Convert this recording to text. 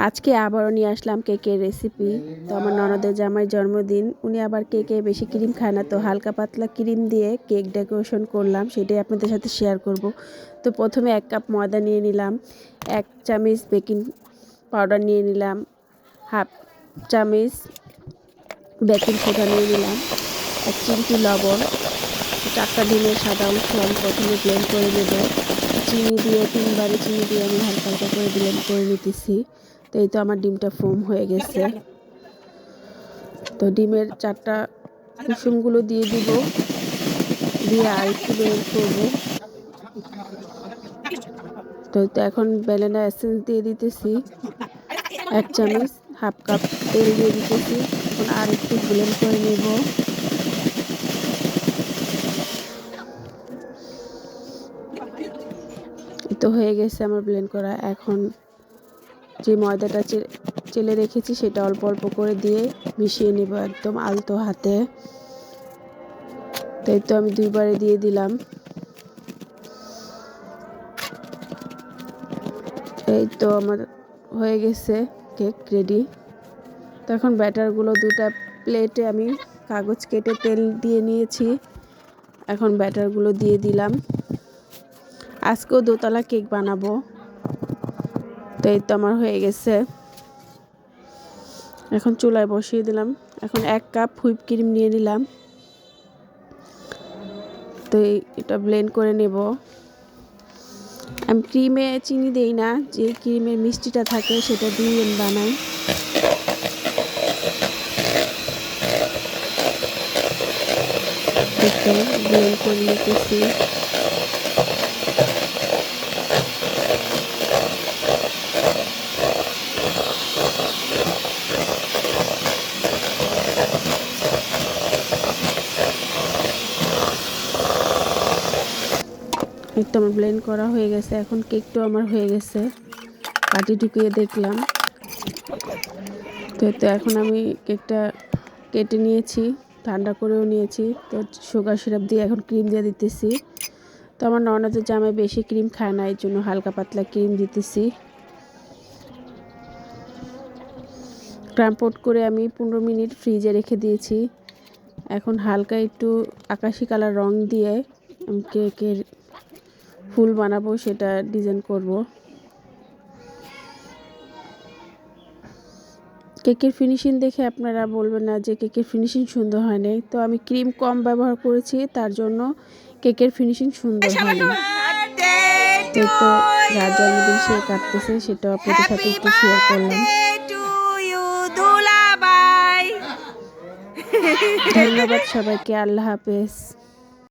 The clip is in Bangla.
আজকে আবারও নিয়ে আসলাম কেকের রেসিপি। তো আমার ননদের জামাইয়ের জন্মদিন, উনি আবার কেকে বেশি ক্রিম খায় না, তো হালকা পাতলা ক্রিম দিয়ে কেক ডেকোরেশন করলাম, সেটাই আপনাদের সাথে শেয়ার করব। তো প্রথমে 1 কাপ ময়দা নিয়ে নিলাম, 1 চামচ বেকিং পাউডার নিয়ে নিলাম, হাফ চামচ বেকিং সোডা নিয়ে নিলাম, 1 চিমটি লবণ, 4টা ডিমের সাদা অংশ আমি প্রথমে ব্লেন্ড করে নেব। চিনি দিয়ে 3 বারে চিনি দিয়ে আমি হালকা হালকা করে ব্লেন্ড করে নিতেছি। তো এই তো আমার ডিমটা ফোম হয়ে গেছে। তো ডিমের 4টা কুসুমগুলো দিয়ে দিব, দিয়ে আর একটু ব্লেন্ড করবো। তো এখন ভ্যানিলা এসেন্স দিয়ে দিতেছি 1 চামচ, হাফ কাপ তেল দিয়ে দিতেছি। এখন আর একটু ব্লেন্ড করে নেব। তো হয়ে গেছে আমার ব্লেন্ড করা। এখন যে ময়দাটা চেলে রেখেছি সেটা অল্প অল্প করে দিয়ে মিশিয়ে নেব একদম আলতো হাতে। তাই তো আমি 2 বারে দিয়ে দিলাম। এই তো আমার হয়ে গেছে কেক রেডি। তো এখন ব্যাটারগুলো 2টা প্লেটে আমি কাগজ কেটে তেল দিয়ে নিয়েছি। এখন ব্যাটারগুলো দিয়ে দিলাম। আজকেও দোতলা কেক বানাবো। তো এই তো আমার হয়ে গেছে। এখন চুলায় বসিয়ে দিলাম। এখন 1 কাপ হুইপ ক্রিম নিয়ে নিলাম। তো এটা ব্লেন্ড করে নেব। আমি ক্রিমে চিনি দেই না, যে ক্রিমের মিষ্টিটা থাকে সেটা দিয়ে আমি বানাই। তো ব্লেন্ড করে নিতেছি। একটু আমার ব্লেন্ড করা হয়ে গেছে। এখন কেকটাও আমার হয়ে গেছে, কাটি ঢুকিয়ে দেখলাম। তো এখন আমি কেকটা কেটে নিয়েছি, ঠান্ডা করেও নিয়েছি। তো সুগার সিরাপ দিয়ে এখন ক্রিম দিয়ে দিতেছি। তো আমার ননদের জামাই বেশি ক্রিম খায় না, এই জন্য হালকা পাতলা ক্রিম দিতেছি। ক্রাম্পড করে আমি 15 মিনিট ফ্রিজে রেখে দিয়েছি। এখন হালকা একটু আকাশি কালার রং দিয়ে আমি কেকের ফুল বানাবো, সেটা ডিজাইন করব। কেকের ফিনিশিং দেখে আপনারা বলবেন না যে কেকের ফিনিশিং সুন্দর হয়নি। তো আমি ক্রিম কম ব্যবহার করেছি, তার জন্য কেকের ফিনিশিং সুন্দর হয়নি। তো যার জন্মদিন সে কাটতেছে, সেটা আপনাদের সাথে একটু শেয়ার করলাম। ধন্যবাদ সবাইকে। আল্লাহ হাফেজ।